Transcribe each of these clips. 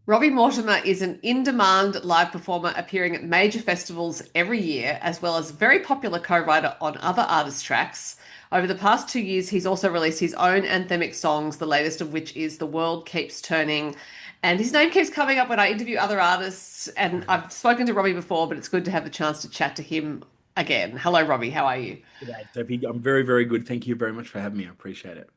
Robbie Mortimer is an in-demand live performer appearing at major festivals every year, as well as a very popular co-writer on other artist tracks. Over the past 2 years, he's also released his own anthemic songs, the latest of which is The World Keeps Turning. And his name keeps coming up when I interview other artists, and I've spoken to Robbie before, but it's good to have the chance to chat to him again. Hello, Robbie. How are you? G'day, Sophie. I'm very, very good. Thank you very much for having me. I appreciate it.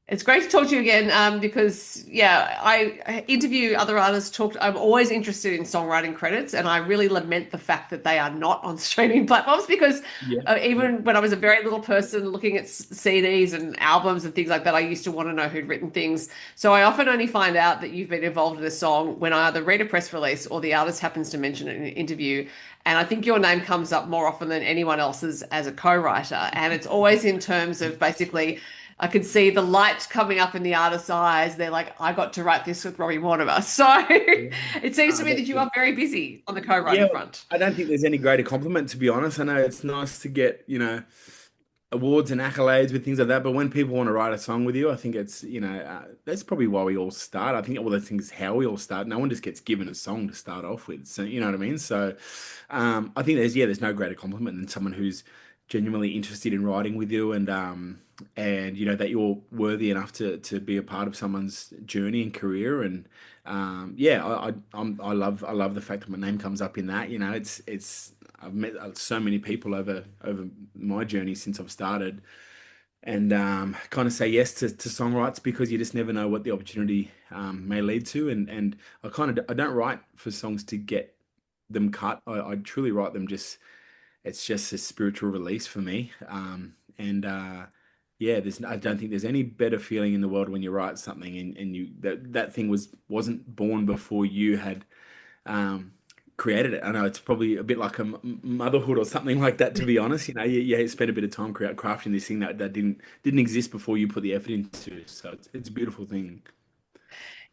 It's great to talk to you again, because yeah, I interview other artists. I'm always interested in songwriting credits, and I really lament the fact that they are not on streaming platforms. Because Yeah, yeah, even when I was a very little person looking at CDs and albums and things like that, I used to want to know who'd written things. So I often only find out that you've been involved in a song when I either read a press release or the artist happens to mention it in an interview. And I think your name comes up more often than anyone else's as a co-writer, and it's always in terms of basically. I could see the light coming up in the artist's eyes. They're like, I got to write this with Robbie Mortimer. So yeah. it seems to me that That's you good. are very busy on the co-writing Yeah, front. I don't think there's any greater compliment, to be honest. I know it's nice to get, awards and accolades with things like that, but when people want to write a song with you, I think that's probably why we all start. I think all those things is how we all start. No one just gets given a song to start off with. So, you know what I mean? So, I think there's no greater compliment than someone who's genuinely interested in writing with you and that you're worthy enough to be a part of someone's journey and career. And yeah, I love the fact that my name comes up in that. It's I've met so many people over my journey since I've started, and kind of say yes to songwrites because you just never know what the opportunity may lead to. And I don't write for songs to get them cut. I truly write them just it's just a spiritual release for me. And Yeah, I don't think there's any better feeling in the world when you write something and that thing wasn't born before you had um, created it. I know it's probably a bit like a motherhood or something like that, to be honest. You spent a bit of time crafting this thing that didn't exist before you put the effort into. So it's a beautiful thing.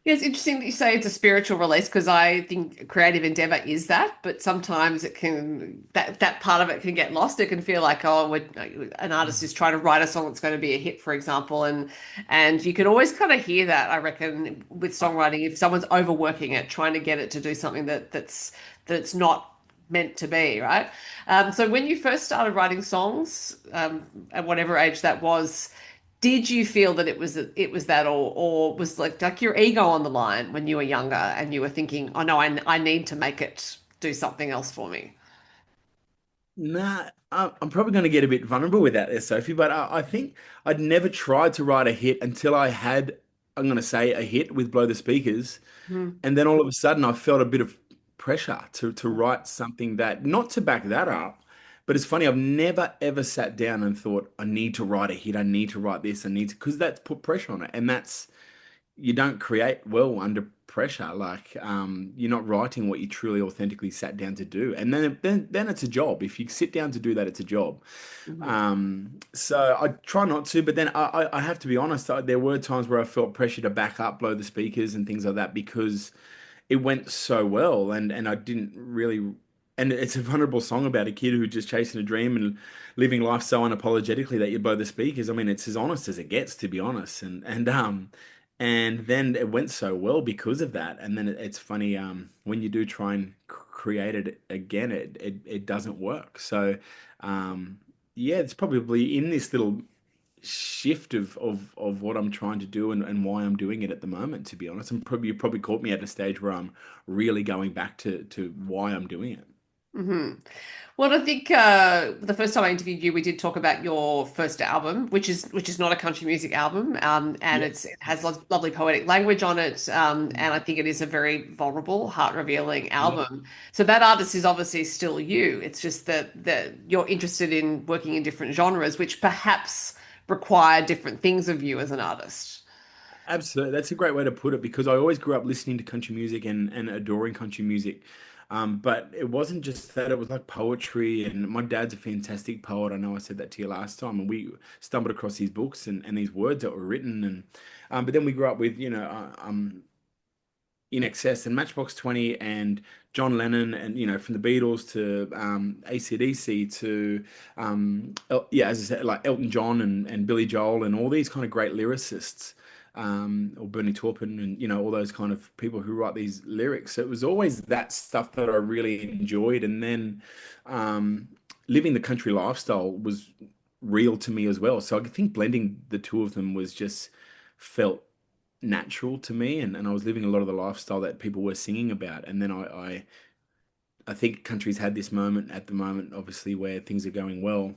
Yeah, it's interesting that you say it's a spiritual release because I think creative endeavor is that, but sometimes that part of it can get lost. It can feel like, oh, an artist is trying to write a song that's going to be a hit, for example, and you can always kind of hear that, I reckon, with songwriting if someone's overworking it, trying to get it to do something that's not meant to be, right? So when you first started writing songs, at whatever age that was, did you feel that it was that, or was like your ego on the line when you were younger and you were thinking, oh no, I need to make it do something else for me? Nah, I'm probably going to get a bit vulnerable with that there, Sophie, but I think I'd never tried to write a hit until I had, I'm going to say, a hit with Blow the Speakers. Hmm. And then all of a sudden, I felt a bit of pressure to write something that, not to back that up, but it's funny, I've never ever sat down and thought, I need to write a hit, I need to write this, I need to, because that's put pressure on it. And you don't create well under pressure. Like you're not writing what you truly authentically sat down to do. And then it's a job. If you sit down to do that, it's a job. Hmm. So I try not to, but then I have to be honest. There were times where I felt pressure to back up, blow the speakers, and things like that because it went so well, and I didn't really. And it's a vulnerable song about a kid who's just chasing a dream and living life so unapologetically that you blow the speakers. I mean, it's as honest as it gets, to be honest. And then it went so well because of that. And then it's funny when you do try and create it again, it doesn't work. So um, yeah, it's probably in this little shift of what I'm trying to do and why I'm doing it at the moment, to be honest. And probably you probably caught me at a stage where I'm really going back to why I'm doing it. Hmm. Well, I think the first time I interviewed you, we did talk about your first album, which is not a country music album, and Yeah. it has lovely poetic language on it, and I think it is a very vulnerable, heart-revealing Yeah. album. So that artist is obviously still you. It's just that you're interested in working in different genres, which perhaps require different things of you as an artist. Absolutely. That's a great way to put it because I always grew up listening to country music and adoring country music. But it wasn't just that, it was like poetry. And my dad's a fantastic poet. I know I said that to you last time. And we stumbled across these books and these words that were written. But then we grew up with, In Excess and Matchbox 20 and John Lennon and from the Beatles to AC/DC to yeah, as I said, like Elton John and Billy Joel and all these kind of great lyricists. or Bernie Taupin, and all those kind of people who write these lyrics. So it was always that stuff that I really enjoyed, and then um, living the country lifestyle was real to me as well. So I think blending the two of them was just felt natural to me, and I was living a lot of the lifestyle that people were singing about. And then I think country's had this moment at the moment, obviously, where things are going well.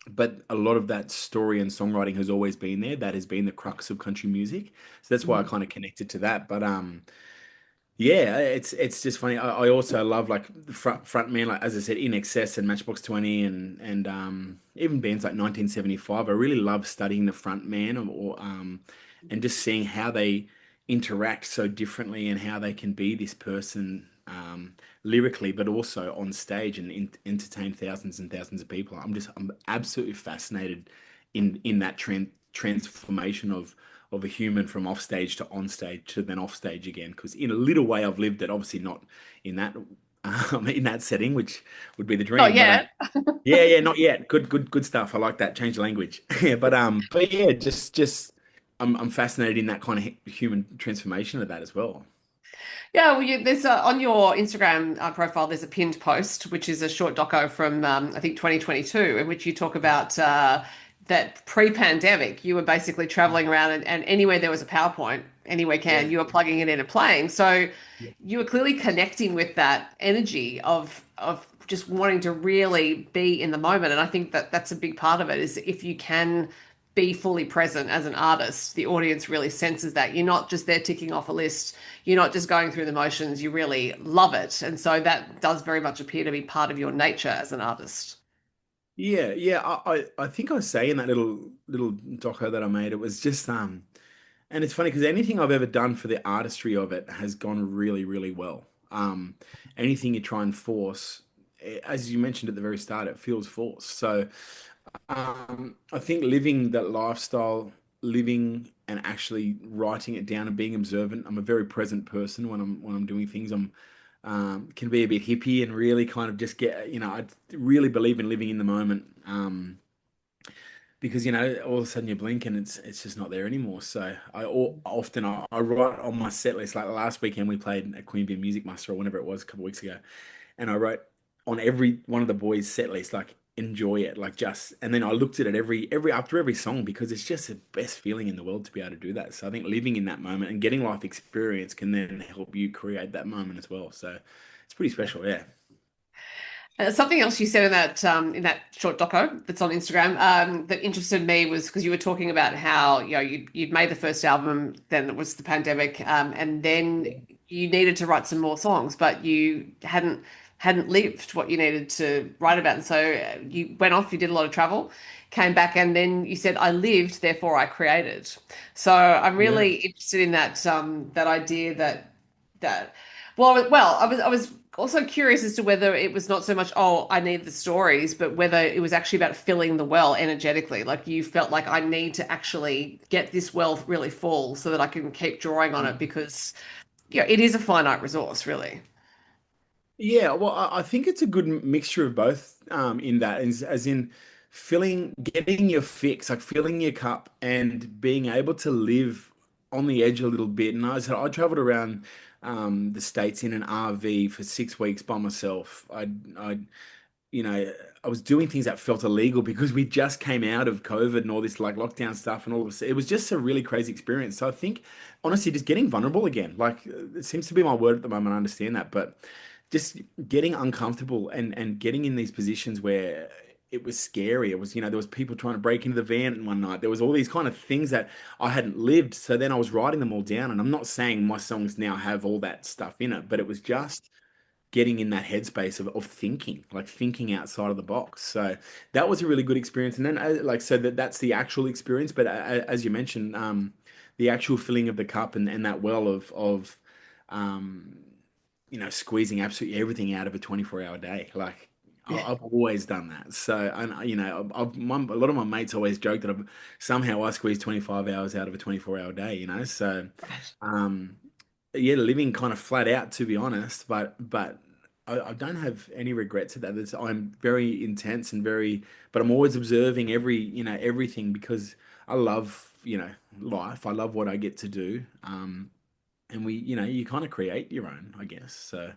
But a lot of that story and songwriting has always been there. That has been the crux of country music. So that's why I Mhm. kind of connected to that. But yeah, it's just funny. I also love like the front man, like as I said, In Excess and Matchbox 20 and even bands like 1975. I really love studying the front man and just seeing how they interact so differently and how they can be this person lyrically, but also on stage and entertain thousands and thousands of people. I'm absolutely fascinated in that transformation of a human from off stage to on stage to then off stage again. Because in a little way, I've lived it. Obviously, not in that in that setting, which would be the Not dream. But yet. yeah, yeah, not yet. Good stuff. I like that. Change the language. Yeah, but yeah, just I'm fascinated in that kind of human transformation of that as well. Yeah, well, there's on your Instagram profile, there's a pinned post, which is a short doco from I think 2022, in which you talk about that pre-pandemic, you were basically traveling around and anywhere there was a PowerPoint, anywhere Yeah. can, you were plugging it in and playing. So Yeah. you were clearly connecting with that energy of just wanting to really be in the moment. And I think that that's a big part of it is if you can be fully present as an artist, the audience really senses that you're not just there ticking off a list, you're not just going through the motions, you really love it. And so that does very much appear to be part of your nature as an artist. Yeah, yeah. I think I say in that little doco that I made, it was just and it's funny because anything I've ever done for the artistry of it has gone really, really well. Anything you try and force, as you mentioned at the very start, it feels forced. So I think living that lifestyle, living and actually writing it down and being observant. I'm a very present person when I'm doing things. I'm can be a bit hippie and really kind of just I really believe in living in the moment. Because all of a sudden you blink and it's just not there anymore. So often I write on my set list. Like last weekend we played at Queanbeyan Music Muster or whenever it was a couple of weeks ago, and I wrote on every one of the boys' set list like enjoy it, like just. And then I looked at it every after every song because it's just the best feeling in the world to be able to do that. So I think living in that moment and getting life experience can then help you create that moment as well. So it's pretty special, yeah. Something else you said in that short doco that's on Instagram that interested me was because you were talking about how you'd made the first album, then it was the pandemic, and then you needed to write some more songs, but you hadn't lived what you needed to write about, and so you went off. You did a lot of travel, came back, and then you said, "I lived, therefore I created." So I'm Yeah. really interested in that idea that well, I was also curious as to whether it was not so much, oh, I need the stories, but whether it was actually about filling the well energetically. Like you felt like I need to actually get this well really full so that I can keep drawing on it because it is a finite resource, really. Yeah, well, I think it's a good mixture of both in that, as in getting your fix, like filling your cup and being able to live on the edge a little bit. And I traveled around the States in an RV for 6 weeks by myself. You know, I was doing things that felt illegal because we just came out of COVID and all this like lockdown stuff and all of this. It was just a really crazy experience. So I think honestly, just getting vulnerable again, like it seems to be my word at the moment. I understand that, but just getting uncomfortable and getting in these positions where it was scary. It was, there was people trying to break into the van one night. There was all these kind of things that I hadn't lived. So then I was writing them all down. And I'm not saying my songs now have all that stuff in it, but it was just getting in that headspace of thinking, like thinking outside of the box. So that was a really good experience. And then like, so that's the actual experience. But as you mentioned, the actual filling of the cup and that well of, um, squeezing absolutely everything out of a 24-hour day. Like Yeah. I've always done that. So, and a lot of my mates always joke that somehow I squeeze 25 hours out of a 24-hour day, So, um, yeah, living kind of flat out, to be honest, but I don't have any regrets at that. I'm very intense and but I'm always observing everything because I love life. I love what I get to do. And you kind of create your own, I guess. So,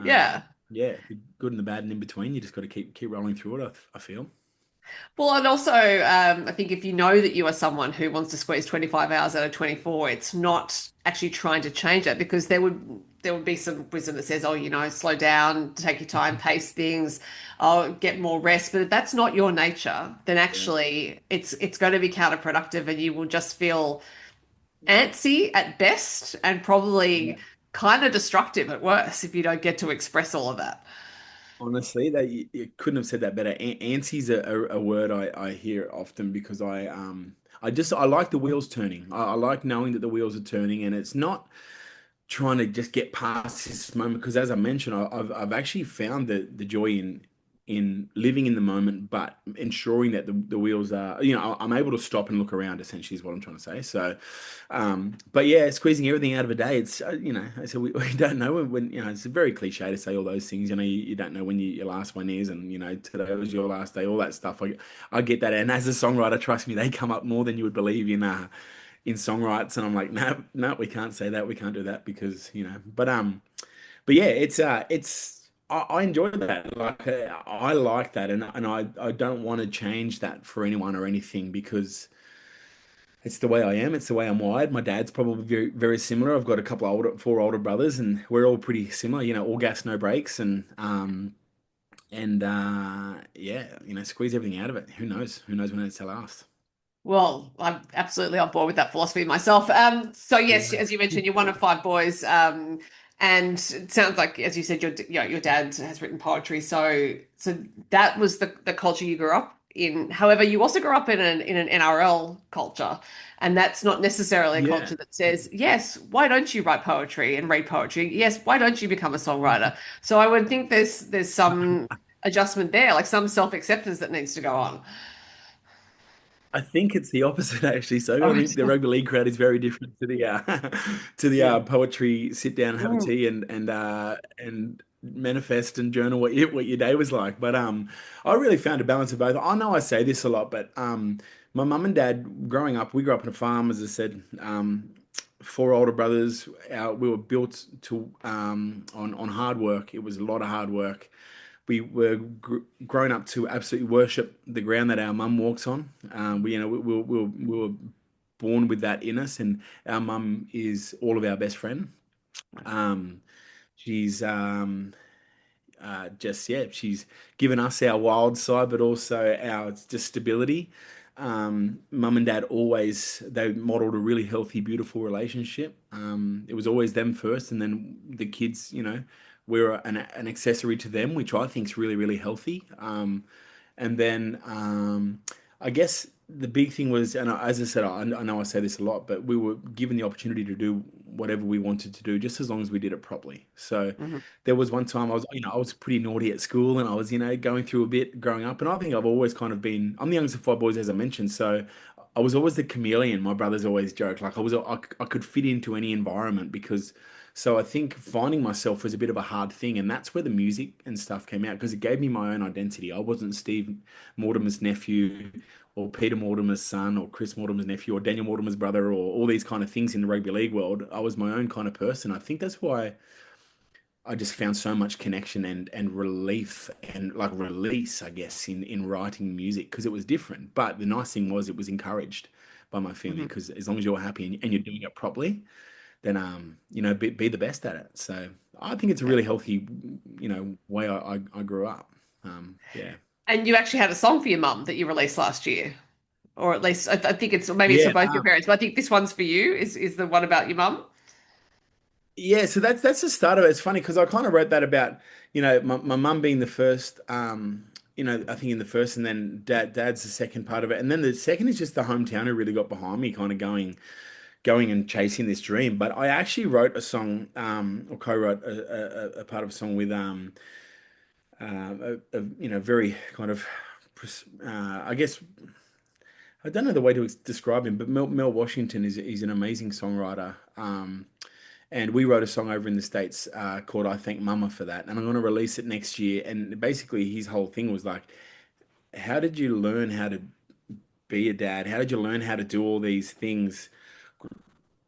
Yeah. yeah, the good and the bad and in between, you just got to keep rolling through it, I feel. Well, and also, I think if you know that you are someone who wants to squeeze 25 hours out of 24, it's not actually trying to change it because there would be some wisdom that says, oh, slow down, take your time, pace things, oh, get more rest. But if that's not your nature, then Yeah. actually it's going to be counterproductive and you will just feel antsy at best and Yeah. probably kind of destructive at worst if you don't get to express all of that. Honestly, that you couldn't have said that better. Ansi's a word I hear often because I like the wheels turning. I like knowing that the wheels are turning, and it's not trying to just get past this moment because, as I mentioned, I've actually found the joy in living in the moment, but ensuring that the wheels are, I'm able to stop and look around. Essentially, is what I'm trying to say. So, but yeah, squeezing everything out of a day. It's so we don't know when it's very cliche to say all those things. You don't know when your last one is, and today was your last day. All that stuff. I get that, and as a songwriter, trust me, they come up more than you would believe in songwrites, and I'm like, no, no, we can't say that, we can't do that because but yeah, I enjoy that. Like I like that, and I don't want to change that for anyone or anything because it's the way I am. It's the way I'm wired. My dad's probably very very similar. I've got a couple of four older brothers, and we're all pretty similar. All gas, no brakes, and yeah, squeeze everything out of it. Who knows? Who knows when it's to last? Well, I'm absolutely on board with that philosophy myself. So yes, Yeah. as you mentioned, you're one of five boys, and it sounds like, as you said, your dad has written poetry. So that was the culture you grew up in. However, you also grew up in an NRL culture, and that's not necessarily a Yeah. culture that says, yes, why don't you write poetry and read poetry? Yes, why don't you become a songwriter? So I would think there's some adjustment there, like some self-acceptance that needs to go on. I think it's the opposite actually. So I Oh, think the rugby league crowd is very different to the to the yeah. poetry sit down and have a Mm. tea and manifest and journal what your day was like. But I really found a balance of both. I know I say this a lot, but my mum and dad growing up, we grew up on a farm, as I said. Four older brothers. We were built to on hard work. It was a lot of hard work. We were grown up to absolutely worship the ground that our mum walks on. We were born with that in us, and our mum is all of our best friend. Um, she's just yeah, she's given us our wild side, but also our just stability. Mum and dad always they modeled a really healthy, beautiful relationship. It was always them first, and then the kids. We're an accessory to them, which I think is really, really healthy. And then I guess the big thing was, and as I said, I know I say this a lot, but we were given the opportunity to do whatever we wanted to do, just as long as we did it properly. So Mhm. there was one time I was pretty naughty at school, and I was, going through a bit growing up, and I think I've always kind of been. I'm the youngest of five boys, as I mentioned, so I was always the chameleon. My brothers always joke like I could fit into any environment because. So I think finding myself was a bit of a hard thing, and that's where the music and stuff came out because it gave me my own identity. I wasn't Steve Mortimer's nephew, or Peter Mortimer's son, or Chris Mortimer's nephew, or Daniel Mortimer's brother, or all these kind of things in the rugby league world. I was my own kind of person. I think that's why I just found so much connection and relief and like release, I guess, in writing music because it was different. But the nice thing was it was encouraged by my family Mhm. because as long as you're happy and you're doing it properly then be the best at it. So I think it's a Yeah. really healthy, way I grew up. Yeah. And you actually had a song for your mum that you released last year, or at least I think maybe it's for Yeah. both your parents, but I think this one's for you. Is the one about your mum? Yeah, so that's the start of it. It's funny because I kind of wrote that about, my mum being the first, I think in the first and then dad's the second part of it. And then the second is just the hometown who really got behind me, kind of going and chasing this dream. But I actually wrote a song, or co-wrote a part of a song with very kind of, I guess I don't know the way to describe him, but Mel Washington is he's an amazing songwriter. And we wrote a song over in the States called "I Thank Mama for That," and I'm going to release it next year. And basically, his whole thing was like, "How did you learn how to be a dad? How did you learn how to do all these things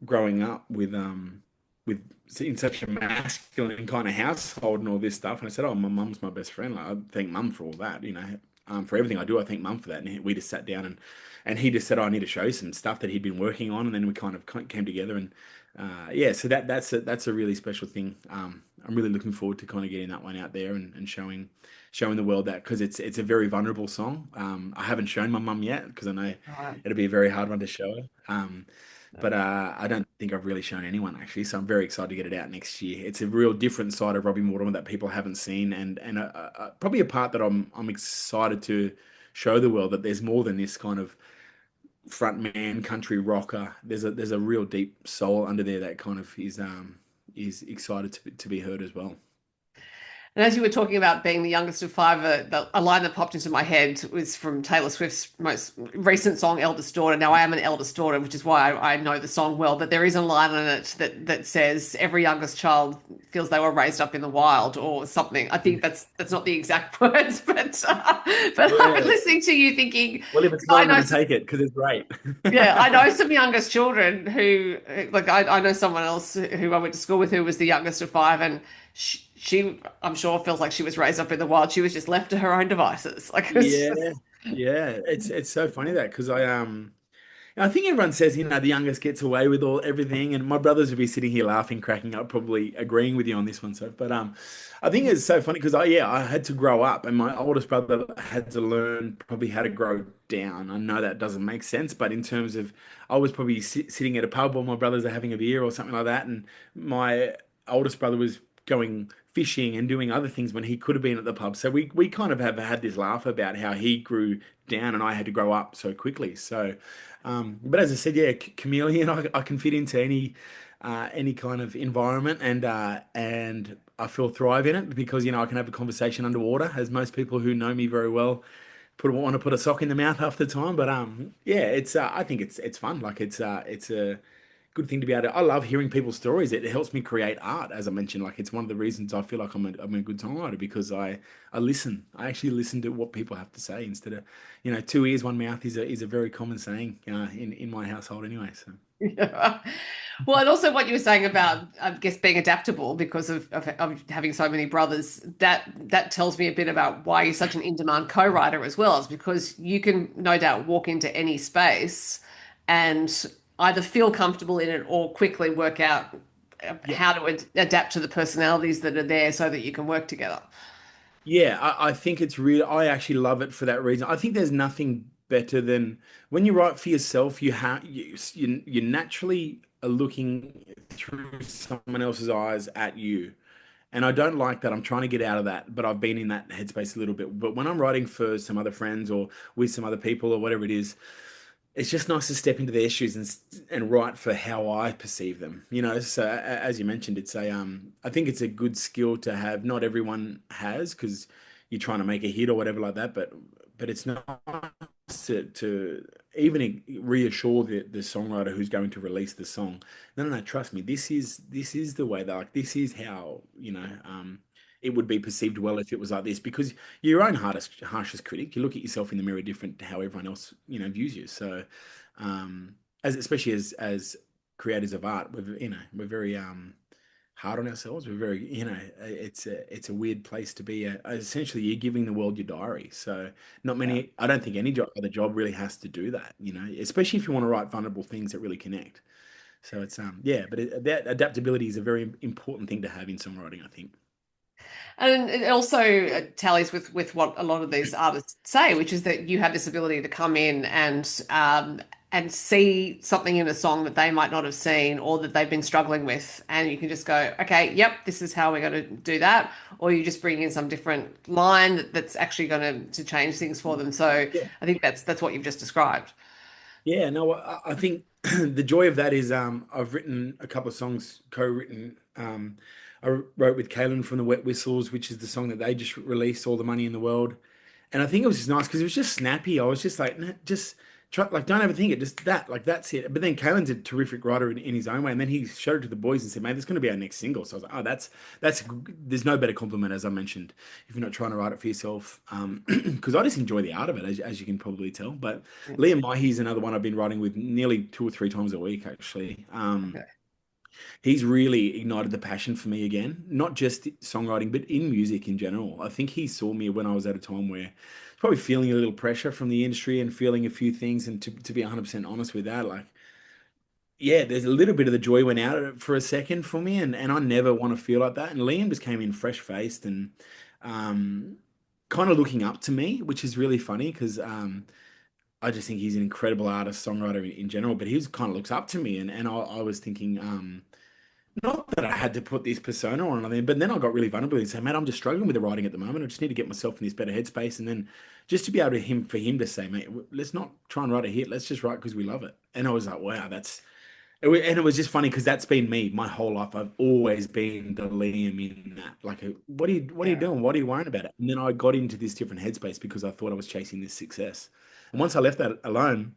growing up with in such a masculine kind of household and all this stuff?" And I said, "Oh, my mum's my best friend. Like, I thank mum for all that, you know, for everything I do. I thank mum for that." And we just sat down and he just said, "Oh, I need to show you some stuff that he'd been working on," and then we kind of came together and yeah, so that's a really special thing. I'm really looking forward to kind of getting that one out there and showing the world that, because it's a very vulnerable song. I haven't shown my mum yet because I know Right. it'll be a very hard one to show her. But I don't think I've really shown anyone actually, so I'm very excited to get it out next year. It's a real different side of Robbie Mortimer that people haven't seen, and probably a part that I'm excited to show the world, that there's more than this kind of front man country rocker. There's a real deep soul under there that kind of is excited to be heard as well. And as you were talking about being the youngest of five, a line that popped into my head was from Taylor Swift's most recent song, Eldest Daughter. Now, I am an eldest daughter, which is why I know the song well, but there is a line in it that says, every youngest child feels they were raised up in the wild or something. I think that's not the exact words, but I've been Yeah. listening to you thinking, Well, if it's not, I I'm know going to take it because it's great. yeah, I know some youngest children who, like, I know someone else who I went to school with who was the youngest of five, and I'm sure, feels like she was raised up in the wild. She was just left to her own devices. Like, it's just, Yeah, yeah. It's so funny that, because I think everyone says, you know, the youngest gets away with all everything, and my brothers would be sitting here laughing, cracking up, probably agreeing with you on this one. So, but I think it's so funny because I had to grow up, and my oldest brother had to learn probably how to grow down. I know that doesn't make sense, but in terms of, I was probably sitting at a pub while my brothers are having a beer or something like that, and my oldest brother was going fishing and doing other things when he could have been at the pub. So we kind of have had this laugh about how he grew down and I had to grow up so quickly. So, but as I said, yeah, chameleon, I can fit into any kind of environment, and I feel thrive in it because, you know, I can have a conversation underwater, as most people who know me very well want to put a sock in the mouth half the time. But yeah, it's I think it's fun. Like it's a good thing to be able to. I love hearing people's stories. It helps me create art, as I mentioned. Like, it's one of the reasons I feel like I'm a good songwriter, because I listen. I actually listen to what people have to say instead of, you know, two ears, one mouth is a very common saying in my household anyway. So yeah. Well, and also what you were saying about, I guess, being adaptable because of having so many brothers, that tells me a bit about why you're such an in-demand co-writer as well. Is because you can no doubt walk into any space and either feel comfortable in it or quickly work out yeah, how to adapt to the personalities that are there so that you can work together. yeah, I think it's real. I actually love it for that reason. I think there's nothing better than when you write for yourself. You naturally are looking through someone else's eyes at you. And I don't like that. I'm trying to get out of that, but I've been in that headspace a little bit. But when I'm writing for some other friends or with some other people or whatever it is, it's just nice to step into their shoes and write for how I perceive them. You know, so as you mentioned, it's a I think it's a good skill to have. Not everyone has, because you're trying to make a hit or whatever like that. But it's nice to even reassure the songwriter who's going to release the song. No, no, no, trust me. This is the way that, like, this is how, you know, it would be perceived well if it was like this, because you're your own harshest critic. You look at yourself in the mirror different to how everyone else, you know, views you. So, as especially as creators of art, we're very hard on ourselves. We're very, you know, it's a weird place to be. Essentially, you're giving the world your diary. So, not Yeah. many. I don't think any other job really has to do that. You know, especially if you want to write vulnerable things that really connect. So it's yeah, but that adaptability is a very important thing to have in songwriting, I think. And it also tallies with what a lot of these artists say, which is that you have this ability to come in and see something in a song that they might not have seen or that they've been struggling with, and you can just go, okay, yep, this is how we're going to do that, or you just bring in some different line that's actually going to change things for them. So Yeah. I think that's what you've just described. Yeah, no, I think the joy of that is I've written a couple of songs co-written. I wrote with Kaylin from the Wet Whistles, which is the song that they just released, All the Money in the World. And I think it was just nice because it was just snappy. I was just like, "Nah, try, like, don't overthink it, just that, like, that's it. But then Kalen's a terrific writer in his own way, and then he showed it to the boys and said, "Mate, that's going to be our next single." So I was like, "Oh, that's there's no better compliment, as I mentioned, if you're not trying to write it for yourself." Because I just enjoy the art of it, as you can probably tell. But Yeah. Liam Mahe's another one I've been writing with nearly 2 or 3 times a week, actually. Okay. He's really ignited the passion for me again, not just songwriting, but in music in general. I think he saw me when I was at a time where I was probably feeling a little pressure from the industry and feeling a few things. And to be 100% honest with that, like, yeah, there's a little bit of the joy went out of it for a second for me. And I never want to feel like that. And Liam just came in fresh faced and um, kind of looking up to me, which is really funny because I just think he's an incredible artist, songwriter in general, but he was kind of looks up to me. And I was thinking, not that I had to put this persona on anything, but then I got really vulnerable and said, "Mate, I'm just struggling with the writing at the moment. I just need to get myself in this better headspace." And then just to be able to him for him to say, "Mate, let's not try and write a hit. Let's just write because we love it." And I was like, "Wow, and it was just funny because that's been me my whole life. I've always been the Liam in that. Like, what are you Yeah. doing? What are you worrying about it?" And then I got into this different headspace because I thought I was chasing this success. And once I left that alone,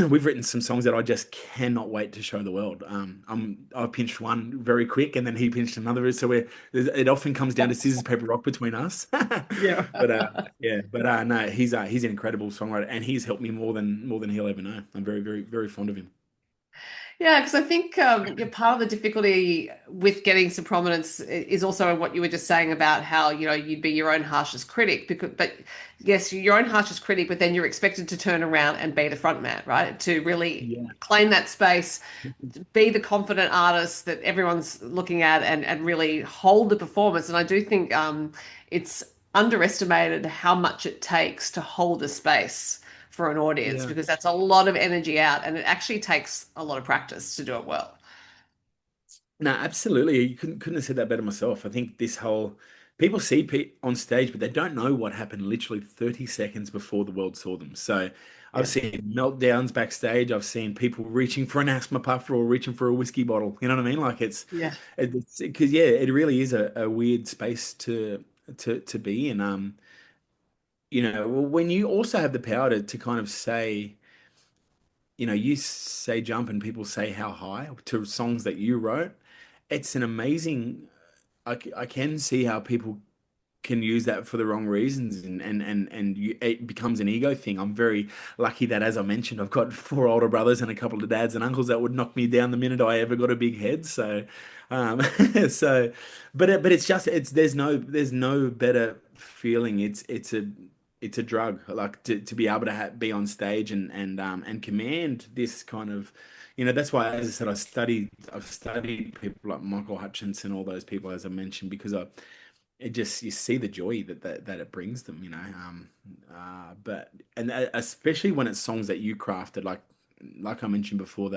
we've written some songs that I just cannot wait to show the world. I pinched one very quick, and then he pinched another. So it often comes down to scissors, paper, rock between us. Yeah. But yeah, but no, he's an incredible songwriter, and he's helped me more than he'll ever know. I'm very, very, very fond of him. Yeah, because I think part of the difficulty with getting some prominence is also what you were just saying about how, you'd be your own harshest critic. But yes, you're your own harshest critic, but then you're expected to turn around and be the front man, right? To really Yeah, claim that space, be the confident artist that everyone's looking at, and really hold the performance. And I do think it's underestimated how much it takes to hold a space for an audience yeah. because that's a lot of energy out and it actually takes a lot of practice to do it well. No, absolutely. You couldn't have said that better myself. I think this whole people see on stage, but they don't know what happened literally 30 seconds before the world saw them. So I've Yeah. seen meltdowns backstage. I've seen people reaching for an asthma puffer or reaching for a whiskey bottle. You know what I mean? Like Yeah. it's because yeah, it really is a weird space to be in. When you also have the power to kind of say, you say jump and people say how high to songs that you wrote. It's an amazing. I can see how people can use that for the wrong reasons and it becomes an ego thing. I'm very lucky that, as I mentioned, I've got 4 older brothers and a couple of dads and uncles that would knock me down the minute I ever got a big head. So, um, so, but it's just there's no better feeling. It's a drug, like to be able to be on stage and command this kind of. That's why, as I said, I've studied people like Michael Hutchence and all those people, as I mentioned, because it just you see the joy that it brings them, but and especially when it's songs that you crafted, like I mentioned before,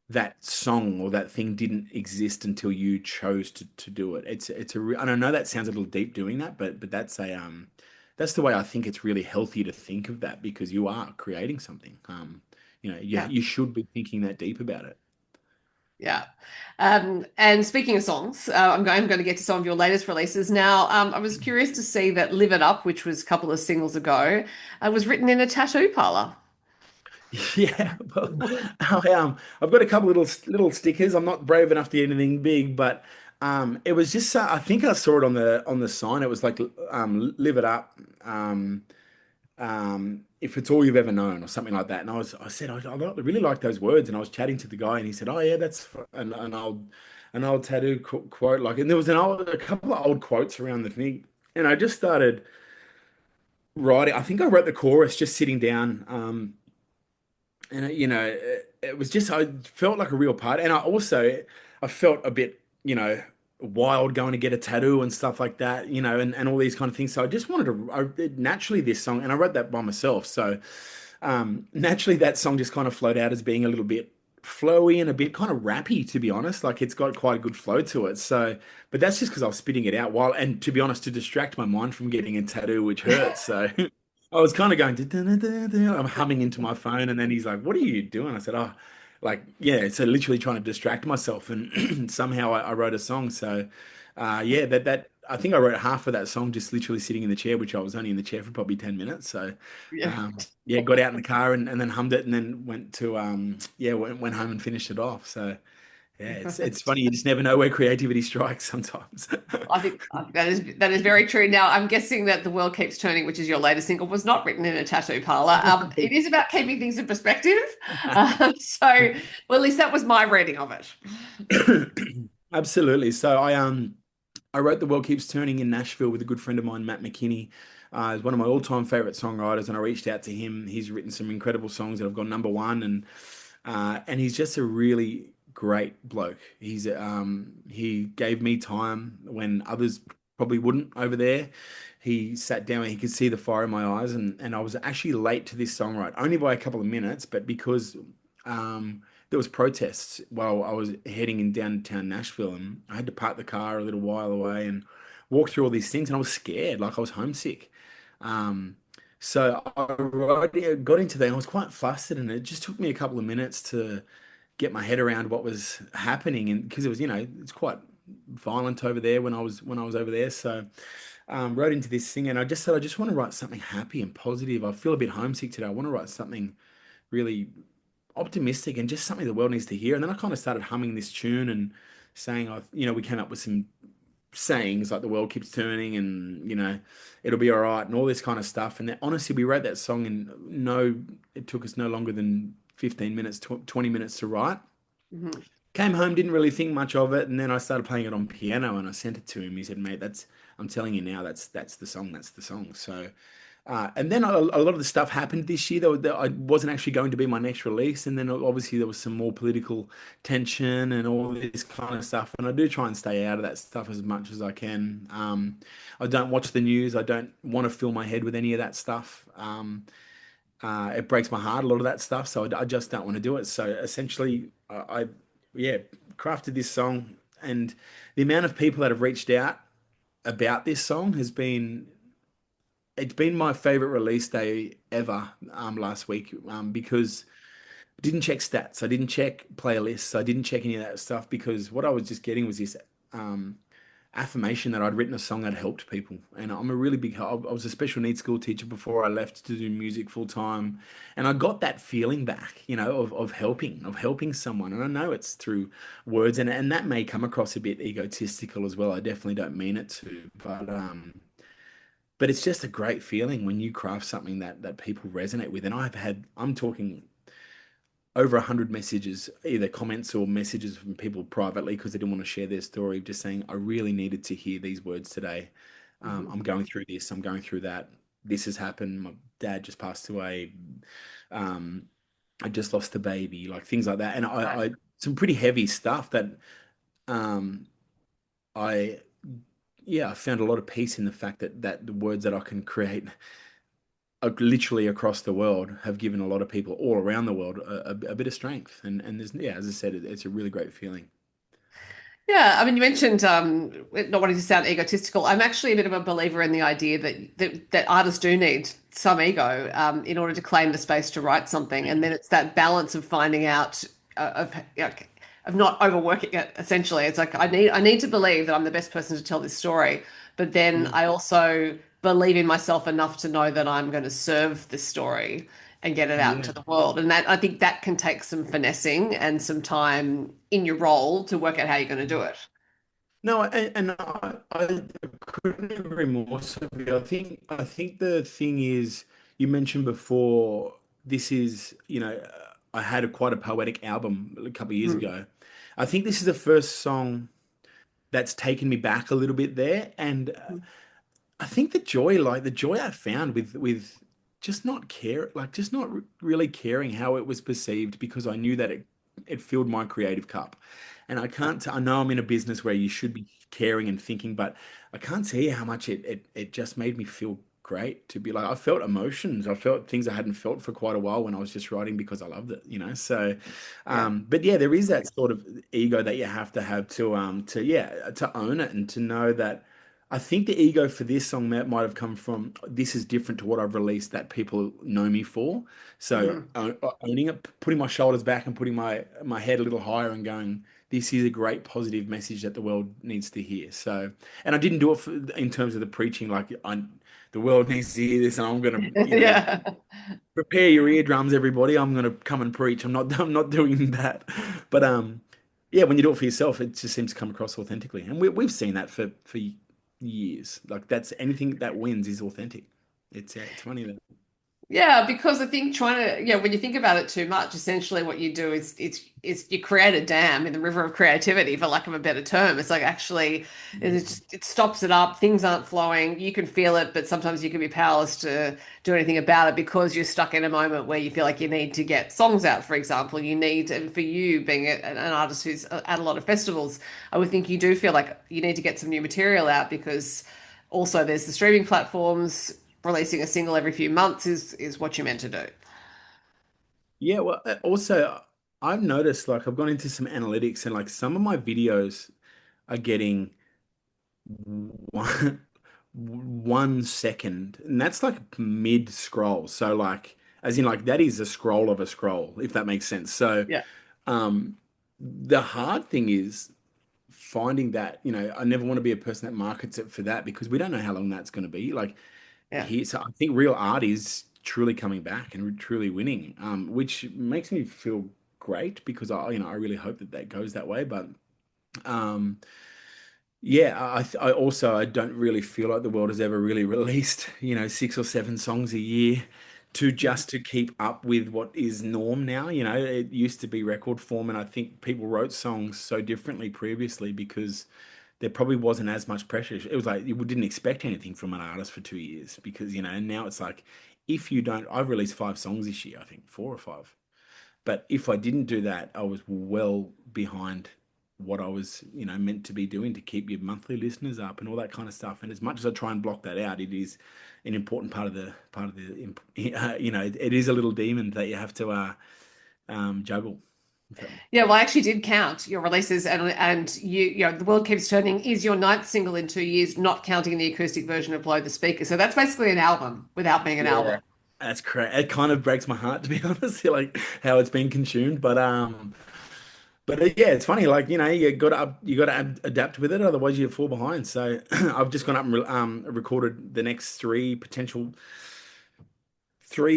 that song or that thing didn't exist until you chose to do it. And I know that sounds a little deep doing that, but that's the way I think it's really healthy to think of that because you are creating something. You Yeah. you should be thinking that deep about it. Yeah. And speaking of songs, I'm going to get to some of your latest releases. Now, I was curious to see that Live It Up, which was a couple of singles ago, was written in a tattoo parlor. Yeah, well, I've got a couple little stickers. I'm not brave enough to get anything big, but it was just I think I saw it on the sign. It was like "Live it up," if it's all you've ever known, or something like that. And I said really like those words, and I was chatting to the guy, and he said, "Oh yeah, that's an old tattoo quote." Like, and there was a couple of old quotes around the thing, and I just started writing. I think I wrote the chorus just sitting down. And it was just I felt like a real part, and I felt a bit wild going to get a tattoo and stuff like that, and all these kind of things. So I just wanted naturally this song, and I wrote that by myself. So naturally that song just kind of flowed out as being a little bit flowy and a bit kind of rappy, to be honest. Like it's got quite a good flow to it. So, but that's just because I was spitting it out and to be honest, to distract my mind from getting a tattoo, which hurts. So. I was kind of going, I'm humming into my phone, and then he's like, "What are you doing?" I said, "Oh, like yeah." So literally trying to distract myself, and somehow I wrote a song. So, yeah, that I think I wrote half of that song just literally sitting in the chair, which I was only in the chair for probably 10 minutes. So, Yeah. yeah, got out in the car and then hummed it and then went to, yeah, went home and finished it off. So, yeah, it's funny. You just never know where creativity strikes sometimes. I think that is very true. Now, I'm guessing that The World Keeps Turning, which is your latest single, was not written in a tattoo parlor. It is about keeping things in perspective. So, well, at least that was my reading of it. Absolutely. So I wrote The World Keeps Turning in Nashville with a good friend of mine, Matt McKinney. He's one of my all-time favorite songwriters, and I reached out to him. He's written some incredible songs that have gone number one, and he's just a really great bloke. He gave me time when others probably wouldn't over there. He sat down and he could see the fire in my eyes, and I was actually late to this songwrite, only by a couple of minutes, but because there was protests while I was heading in downtown Nashville, and I had to park the car a little while away and walk through all these things, and I was scared, like I was homesick. Um, so I got into that, and I was quite flustered, and it just took me a couple of minutes to get my head around what was happening, and because it was, it's quite violent over there when I was over there. So wrote into this thing, and I just said, I just want to write something happy and positive. I feel a bit homesick today. I want to write something really optimistic and just something the world needs to hear. And then I kind of started humming this tune and saying, we came up with some sayings like the world keeps turning and, it'll be all right and all this kind of stuff. And then, honestly, we wrote that song in it took us no longer than 15 minutes, 20 minutes to write. Mhm. Came home, didn't really think much of it, and then I started playing it on piano and I sent it to him. He said, "Mate, I'm telling you now, that's the song, that's the song." So and then a lot of the stuff happened this year that I wasn't actually going to be my next release. And then obviously there was some more political tension and all this kind of stuff. And I do try and stay out of that stuff as much as I can. I don't watch the news. I don't want to fill my head with any of that stuff. It breaks my heart, a lot of that stuff. So I just don't want to do it. So essentially, yeah, crafted this song. And the amount of people that have reached out about this song has been it's been my favorite release day ever last week because I didn't check stats, I didn't check playlists, I didn't check any of that stuff because what I was just getting was this um, affirmation that I'd written a song that helped people. And I'm a really big, I was a special needs school teacher before I left to do music full time. And I got that feeling back, of helping someone. And I know it's through words and that may come across a bit egotistical as well. I definitely don't mean it to, but it's just a great feeling when you craft something that people resonate with. And I'm talking over 100 messages, either comments or messages from people privately because they didn't want to share their story, just saying, I really needed to hear these words today. Mhm. I'm going through this, I'm going through that. This has happened. My dad just passed away. Um, I just lost a baby, like things like that. And Right. some pretty heavy stuff that um, I, yeah, I found a lot of peace in the fact that the words that I can create literally across the world have given a lot of people all around the world a bit of strength. And there's, yeah, as I said, it's a really great feeling. Yeah, I mean, you mentioned not wanting to sound egotistical. I'm actually a bit of a believer in the idea that artists do need some ego in order to claim the space to write something, and then it's that balance of finding out of not overworking it. Essentially, it's like I need to believe that I'm the best person to tell this story, but then Yeah. I also believe in myself enough to know that I'm going to serve this story and get it out Yeah. into the world. And that I think that can take some finessing and some time in your role to work out how you're going to do it. No, I couldn't agree more, Sophie. I think the thing is, you mentioned before, this is, I had quite a poetic album a couple of years Mhm. ago. I think this is the first song that's taken me back a little bit there, and I think the joy I found with just not care, like just not really caring how it was perceived because I knew that it filled my creative cup. And I know I'm in a business where you should be caring and thinking, but I can't tell you how much it just made me feel great to be like, I felt emotions. I felt things I hadn't felt for quite a while when I was just writing because I loved it. So, Yeah. but yeah, there is that sort of ego that you have to yeah, to own it and to know that. I think the ego for this song might have come from this is different to what I've released that people know me for. So Mhm. owning it, putting my shoulders back and putting my head a little higher and going, this is a great positive message that the world needs to hear. So, and I didn't do it in terms of the preaching, like the world needs to hear this, and I'm gonna, Yeah. prepare your eardrums, everybody. I'm gonna come and preach. I'm not doing that. But yeah, when you do it for yourself, it just seems to come across authentically. And we've seen that for years. Like that's anything that wins is authentic. It's funny that. Yeah, because I think when you think about it too much, essentially what you do is you create a dam in the river of creativity, for lack of a better term. It's like actually it stops it up, things aren't flowing, you can feel it, but sometimes you can be powerless to do anything about it because you're stuck in a moment where you feel like you need to get songs out, for example. You need, and for you being an artist who's at a lot of festivals, I would think you do feel like you need to get some new material out because also there's the streaming platforms. Releasing a single every few months is what you're meant to do. Yeah, well, also I've noticed like I've gone into some analytics and like some of my videos are getting 1 second, and that's like mid scroll. So like, as in like that is a scroll of a scroll, if that makes sense. So, Yeah, the hard thing is finding that, I never want to be a person that markets it for that because we don't know how long that's going to be. Like yeah. so I think real art is truly coming back and truly winning, which makes me feel great because I really hope that that goes that way. But um, yeah, I also I don't really feel like the world has ever really released, 6 or 7 songs a year to keep up with what is norm now. It used to be record form, and I think people wrote songs so differently previously because there probably wasn't as much pressure. It was like you didn't expect anything from an artist for 2 years because, and now it's like if you don't, I've released 5 songs this year, I think 4 or 5. But if I didn't do that, I was well behind what I was, meant to be doing to keep your monthly listeners up and all that kind of stuff. And as much as I try and block that out, it is an important it is a little demon that you have to juggle. If that- Yeah, well, I actually did count your releases, and the world keeps turning is your ninth single in 2 years, not counting the acoustic version of Blow the Speaker. So that's basically an album without being an Yeah. album. That's correct. It kind of breaks my heart to be honest, like how it's been consumed. But yeah, it's funny. Like you got to adapt with it, otherwise you fall behind. So I've just gone up and recorded the next three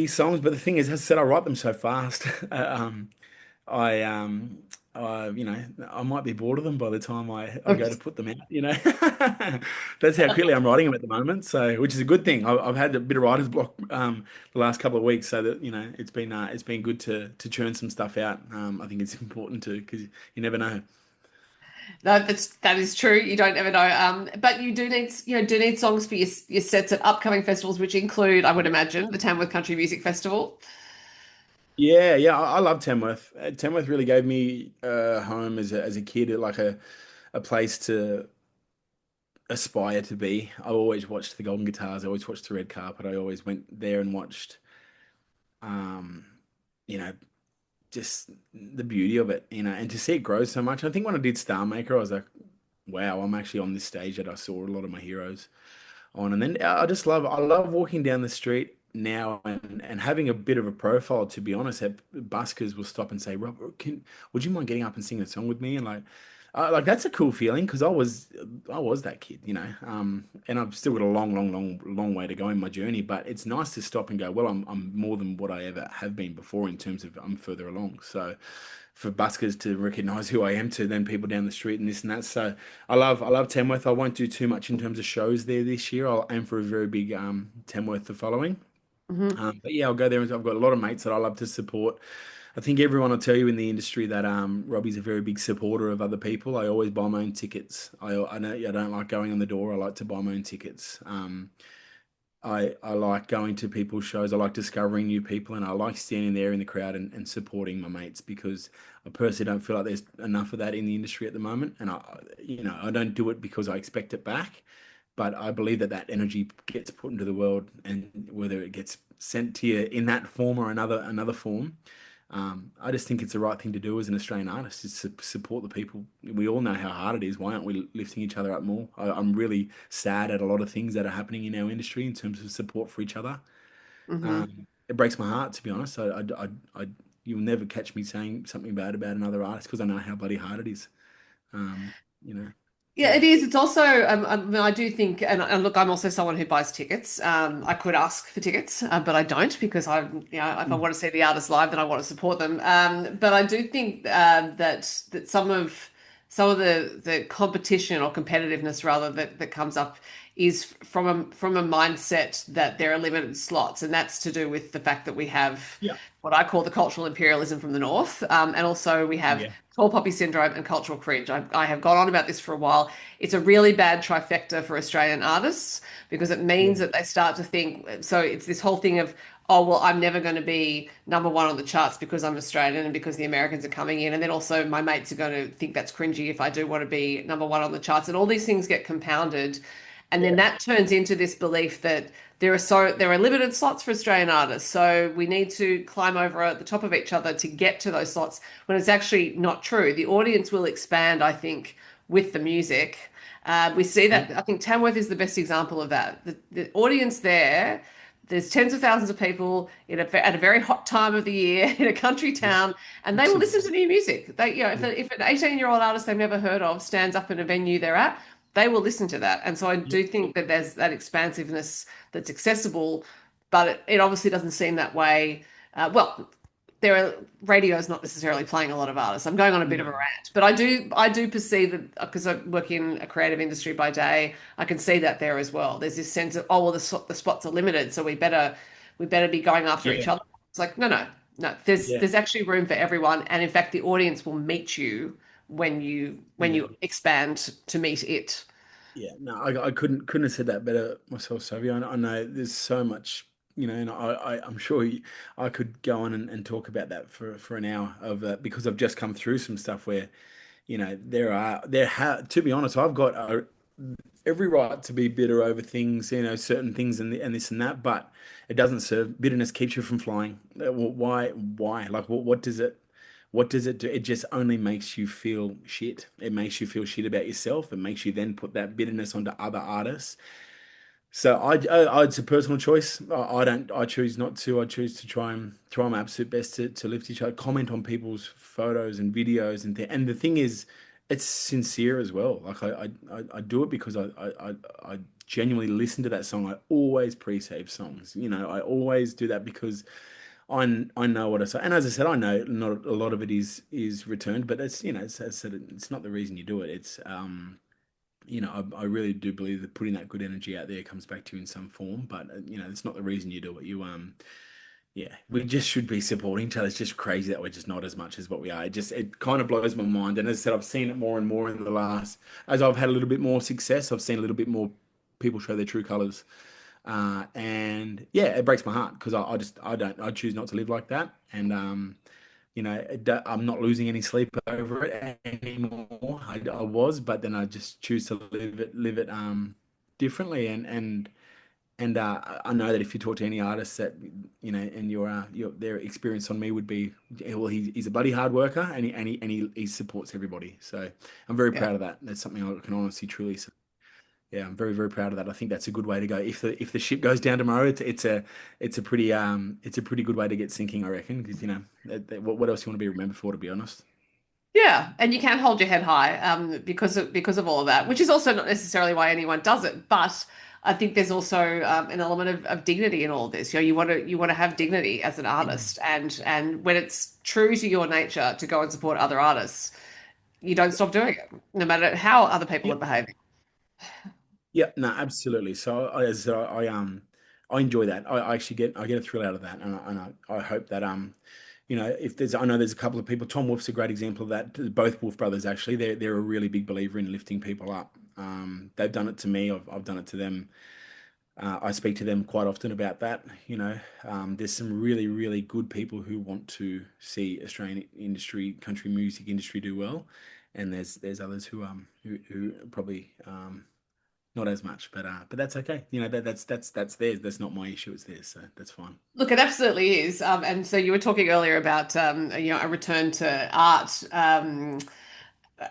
songs. But the thing is, as I said, I write them so fast. I I might be bored of them by the time I go to put them out. That's how quickly I'm writing them at the moment. So, which is a good thing. I've had a bit of writer's block the last couple of weeks, so that it's been good to churn some stuff out. I think it's important to because you never know. No, that is true. You don't ever know. But you do need songs for your sets at upcoming festivals, which include, I would imagine, the Tamworth Country Music Festival. Yeah, yeah, I love Tamworth. Tamworth really gave me home as a kid, like a place to aspire to be. I always watched the Golden Guitars. I always watched the Red Carpet. I always went there and watched, um, you know, just the beauty of it, and to see it grow so much. I think when I did Star Maker, I was like, wow, I'm actually on this stage that I saw a lot of my heroes on. And then I love walking down the street now and having a bit of a profile, to be honest. Buskers will stop and say, Rob, would you mind getting up and singing a song with me? And like that's a cool feeling because I was that kid, and I've still got a long, long, long, long way to go in my journey. But it's nice to stop and go, well, I'm more than what I ever have been before in terms of I'm further along. So for buskers to recognize who I am to then people down the street and this and that. So I love Tamworth. I won't do too much in terms of shows there this year. I'll aim for a very big Tamworth the following. Hmm. But yeah, I'll go there and I've got a lot of mates that I love to support. I think everyone will tell you in the industry that Robbie's a very big supporter of other people. I always buy my own tickets. I know I don't like going on the door. I like to buy my own tickets. I like going to people's shows. I like discovering new people, and I like standing there in the crowd and supporting my mates because I personally don't feel like there's enough of that in the industry at the moment. And I don't do it because I expect it back, but I believe that that energy gets put into the world, and whether it gets sent to you in that form or another form, I just think it's the right thing to do as an Australian artist is to support the people. We all know how hard it is. Why aren't we lifting each other up more? I'm really sad at a lot of things that are happening in our industry in terms of support for each other. Hmm. It breaks my heart, to be honest. You'll never catch me saying something bad about another artist because I know how bloody hard it is. Um, you know, Yeah, yeah, it is. It's also, I mean, I do think, and look, I'm also someone who buys tickets. I could ask for tickets, but I don't because if I mm, want to see the artist live, then I want to support them. But I do think that some of the competition or competitiveness rather that comes up is from a mindset that there are limited slots, and that's to do with the fact that we have yeah, what I call the cultural imperialism from the north, and also we have yeah, tall poppy syndrome and cultural cringe. I have gone on about this for a while. It's a really bad trifecta for Australian artists because it means yeah, that they start to think. So it's this whole thing of, oh, well, I'm never going to be number one on the charts because I'm Australian and because the Americans are coming in. And then also my mates are going to think that's cringy if I do want to be number one on the charts. And all these things get compounded. And then yeah, that turns into this belief that there are limited slots for Australian artists. So we need to climb over at the top of each other to get to those slots when it's actually not true. The audience will expand, I think, with the music. We see yeah, that. I think Tamworth is the best example of that. The audience there, there's tens of thousands of people at a very hot time of the year in a country yeah, town, and they will listen to absolutely. new music. Yeah, If an 18-year-old artist they've never heard of stands up in a venue they're at, they will listen to that. And so I yeah, do think that there's that expansiveness that's accessible, but it obviously doesn't seem that way. Well, there are radio is not necessarily playing a lot of artists. I'm going on a bit of a no, rant, but I do perceive that because I work in a creative industry by day, I can see that there as well. There's this sense of, oh well, the spots are limited, so we better be going after each yeah, other. It's like no. There's yeah, there's actually room for everyone, and in fact, the audience will meet you when yeah. you expand to meet it. Yeah, no, I couldn't have said that better myself, Savio. I know there's so much, and I'm sure I could go on and talk about that for an hour of because I've just come through some stuff where, to be honest, I've got every right to be bitter over things, certain things and this and that, but it doesn't serve. Bitterness keeps you from flying. Well, why? Like, what does it do? It just only makes you feel shit. It makes you feel shit about yourself. It makes you then put that bitterness onto other artists. So it's a personal choice. I don't. I choose not to. I choose to try my absolute best to lift each other. Comment on people's photos and videos and the thing is, it's sincere as well. Like I do it because I genuinely listen to that song. I always pre-save songs. I always do that because I know what I say. And as I said, I know not a lot of it is returned, but it's as I said, it's not the reason you do it. It's I really do believe that putting that good energy out there comes back to you in some form, but it's not the reason you do it. Yeah, we just should be supporting each other. It's just crazy that we're just not as much as what we are. It kind of blows my mind. And as I said, I've seen it more and more in the last, as I've had a little bit more success, I've seen a little bit more people show their true colors. And yeah, it breaks my heart because I choose not to live like that. And I'm not losing any sleep over it anymore. I was, but then I just choose to live it differently. And I know that if you talk to any artist that and their experience on me would be, yeah, well, he's a bloody hard worker and he supports everybody. So I'm very Yeah. proud of that. That's something I can honestly truly say. Yeah, I'm very, very proud of that. I think that's a good way to go. If the ship goes down tomorrow, it's a pretty good way to get sinking, I reckon. Because what else you want to be remembered for, to be honest. Yeah, and you can hold your head high because of all of that, which is also not necessarily why anyone does it. But I think there's also an element of dignity in all of this. You want to have dignity as an artist, and when it's true to your nature to go and support other artists, you don't stop doing it, no matter how other people are Yep. behaving. Yeah, no, absolutely. So as I enjoy that. I actually get a thrill out of that, and I hope that if I know there's a couple of people. Tom Wolf's a great example of that. Both Wolf brothers actually, they're a really big believer in lifting people up. They've done it to me. I've done it to them. I speak to them quite often about that. There's some really, really good people who want to see Australian industry, country music industry do well, and there's others who probably not as much, but that's okay. You know, that's theirs. That's not my issue. It's theirs, so that's fine. Look, it absolutely is. And so you were talking earlier about a return to art.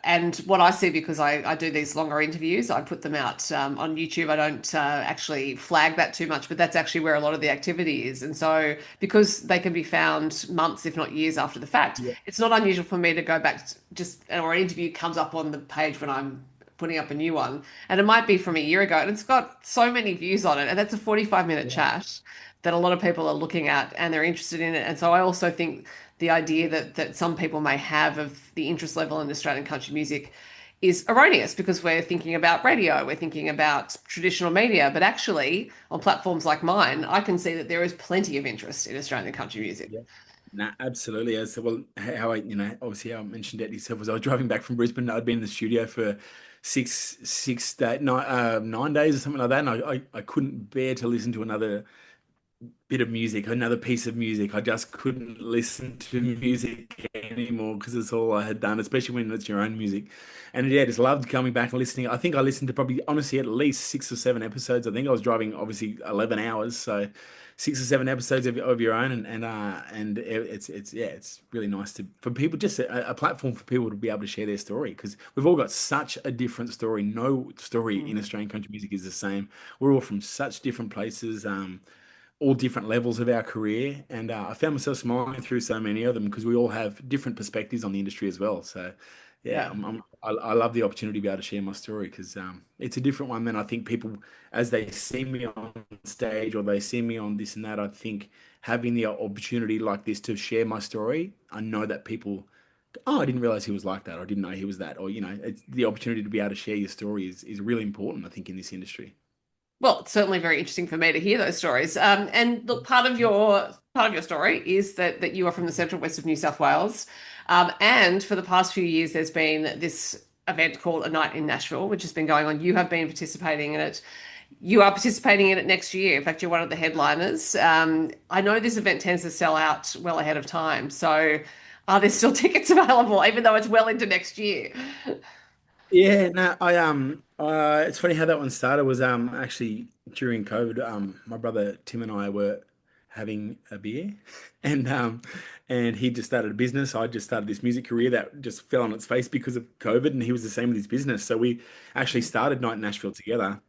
And what I see, because I do these longer interviews, I put them out on YouTube. I don't actually flag that too much, but that's actually where a lot of the activity is. And so, because they can be found months, if not years after the fact, Yeah, it's not unusual for me to go back just, or an interview comes up on the page when I'm putting up a new one. And it might be from a year ago, and it's got so many views on it. And that's a 45-minute yeah, chat that a lot of people are looking at and they're interested in it. And so I also think the idea that some people may have of the interest level in Australian country music is erroneous because we're thinking about radio, we're thinking about traditional media, but actually on platforms like mine, I can see that there is plenty of interest in Australian country music. yeah. Nah, absolutely. As well, how I, obviously how I mentioned it yourself was I was driving back from Brisbane. I'd been in the studio for 9 days or something like that, and I couldn't bear to listen to another bit of music, another piece of music. I just couldn't listen to music anymore because it's all I had done, especially when it's your own music. And yeah, just loved coming back and listening. I think I listened to probably, honestly, at least 6 or 7 episodes. I think I was driving obviously 11 hours, so 6 or 7 episodes of your own, and it's yeah, it's really nice to for people just a platform for people to be able to share their story because we've all got such a different story. No story in Mm. Australian country music is the same. We're all from such different places. All different levels of our career. And I found myself smiling through so many of them because we all have different perspectives on the industry as well. So, yeah, Yeah. I love the opportunity to be able to share my story because it's a different one than I think people, as they see me on stage or they see me on this and that, I think having the opportunity like this to share my story, I know that people, oh, I didn't realize he was like that. Or I didn't know he was that. Or, it's the opportunity to be able to share your story is really important, I think, in this industry. Well, it's certainly very interesting for me to hear those stories. And look, part of your story is that you are from the central west of New South Wales, and for the past few years, there's been this event called A Night in Nashville, which has been going on. You have been participating in it. You are participating in it next year. In fact, you're one of the headliners. I know this event tends to sell out well ahead of time. So, are there still tickets available, even though it's well into next year? Yeah, no, it's funny how that one started was actually during COVID. My brother Tim and I were having a beer, and and he just started a business. I just started this music career that just fell on its face because of COVID, and he was the same with his business. So we actually started Night in Nashville together.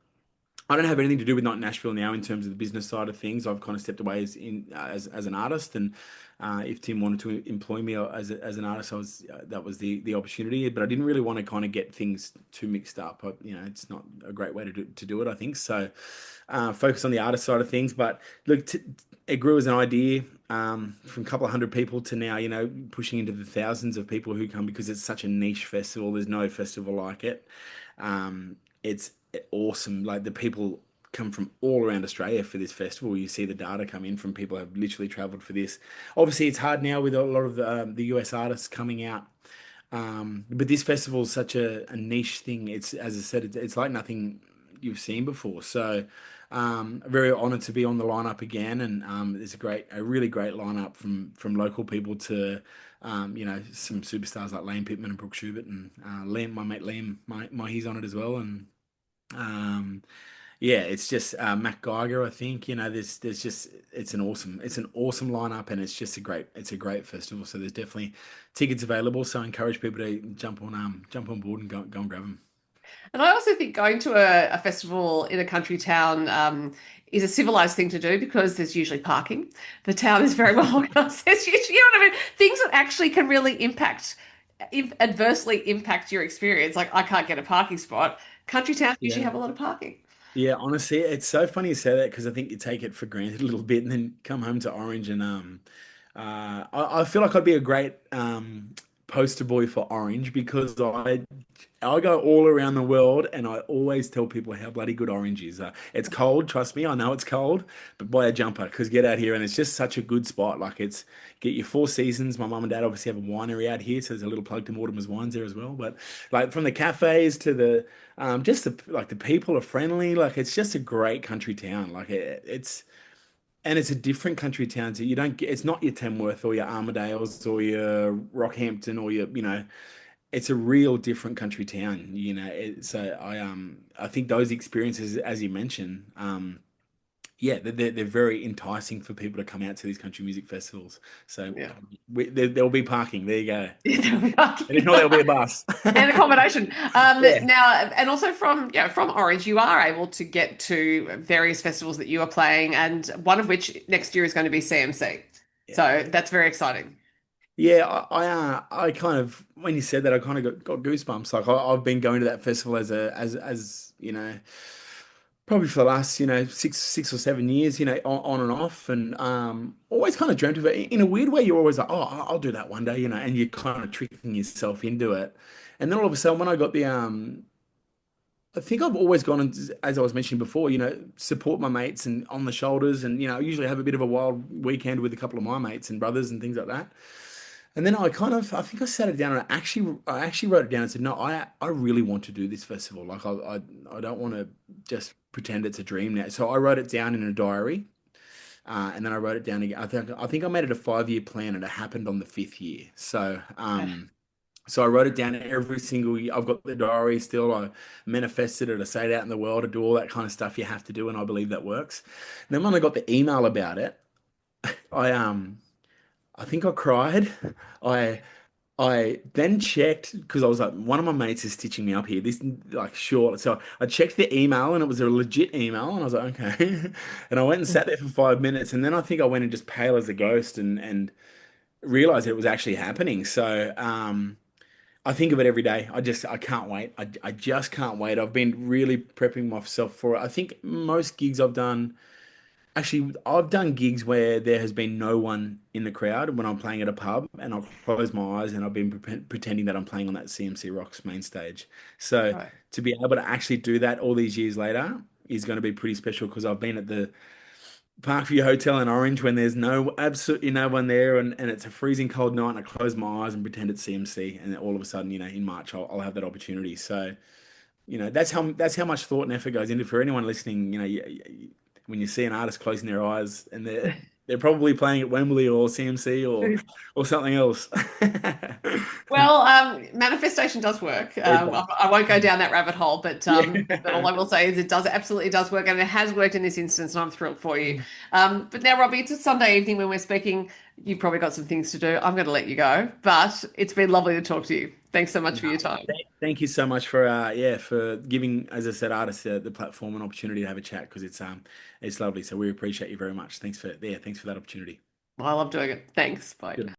I don't have anything to do with Night in Nashville now in terms of the business side of things. I've kind of stepped away as an artist, and if Tim wanted to employ me as an artist, I was that was the opportunity. But I didn't really want to kind of get things too mixed up. It's not a great way to do it. I think so. Focus on the artist side of things, but look, it grew as an idea. From a couple of hundred people to now, pushing into the thousands of people who come because it's such a niche festival. There's no festival like it. It's awesome. Like the people come from all around Australia for this festival. You see the data come in from people who have literally traveled for this. Obviously, it's hard now with a lot of the US artists coming out. But this festival is such a niche thing. It's, as I said, it's like nothing you've seen before. So, very honored to be on the lineup again, and it's a really great lineup from local people to, some superstars like Lane Pittman and Brooke Schubert and Liam, my mate Liam, he's on it as well, and um, yeah, it's just Matt Geiger. I think there's just it's an awesome lineup, and it's a great festival. So there's definitely tickets available. So I encourage people to jump on board and go and grab them. And I also think going to a festival in a country town is a civilized thing to do because there's usually parking. The town is very well organized. There's usually, you know what I mean? Things that actually can really adversely impact your experience. Like I can't get a parking spot. Country towns usually Yeah. have a lot of parking. Yeah, honestly, it's so funny you say that because I think you take it for granted a little bit and then come home to Orange and I feel like I'd be a great poster boy for Orange because I go all around the world and I always tell people how bloody good Orange is. It's cold, trust me, I know it's cold, but buy a jumper because get out here and it's just such a good spot. Like it's get your four seasons. My mum and dad obviously have a winery out here, so there's a little plug to Mortimer's Wines there as well. But like from the cafes to the just the people are friendly. Like it's just a great country town. Like it's a different country town. So you don't get it's not your Tamworth or your Armadales or your Rockhampton or your. it's a real different country town, you know. So I think those experiences, as you mentioned, yeah, they're very enticing for people to come out to these country music festivals. So Yeah. there'll be parking. There you go. And if And not, there'll be a bus. accommodation. Yeah. Now, and also from from Orange, you are able to get to various festivals that you are playing, and one of which next year is going to be CMC. Yeah. So that's very exciting. Yeah, I kind of when you said that I kind of got goosebumps. Like I've been going to that festival as you know probably for the last six or 7 years, on and off, and always kind of dreamt of it. In a weird way, you're always like, oh, I'll do that one day, and you're kind of tricking yourself into it. And then all of a sudden, when I got the I think I've always gone and, as I was mentioning before, support my mates and on the shoulders, and I usually have a bit of a wild weekend with a couple of my mates and brothers and things like that. And then I think I sat it down and I actually wrote it down and said, no, I really want to do this festival. Like I don't want to just pretend it's a dream now. So I wrote it down in a diary, and then I wrote it down again. I think I made it a 5 year plan, and it happened on the fifth year. So I wrote it down every single year. I've got the diary still. I manifested it. I say it out in the world. I do all that kind of stuff you have to do, and I believe that works. And then when I got the email about it, I think I cried. I I then checked because I was like, one of my mates is stitching me up here. This like short. So I checked the email and it was a legit email, and I was like, okay. And I went and sat there for 5 minutes, and then I think I went and just pale as a ghost and realized it was actually happening. So I think of it every day. I can't wait. I just can't wait. I've been really prepping myself for it. I think most gigs I've done. Actually, I've done gigs where there has been no one in the crowd when I'm playing at a pub, and I've closed my eyes and I've been pretending that I'm playing on that CMC Rocks main stage. So Right. to be able to actually do that all these years later is going to be pretty special because I've been at the Parkview Hotel in Orange when there's absolutely no one there, and it's a freezing cold night, and I close my eyes and pretend it's CMC, and then all of a sudden, in March I'll have that opportunity. So that's how much thought and effort goes into for anyone listening. When you see an artist closing their eyes and they're probably playing at Wembley or CMC or something else. Well, manifestation does work. It does. I won't go down that rabbit hole, but all Yeah. I will say is it does absolutely does work, and it has worked in this instance, and I'm thrilled for you. But now, Robbie, it's a Sunday evening when we're speaking. You've probably got some things to do. I'm going to let you go, but it's been lovely to talk to you. Thanks so much No, for your time. thank you so much for giving, as I said, artists the platform and opportunity to have a chat because it's lovely. So we appreciate you very much. Thanks for that opportunity. I love doing it. Thanks. Bye. Good.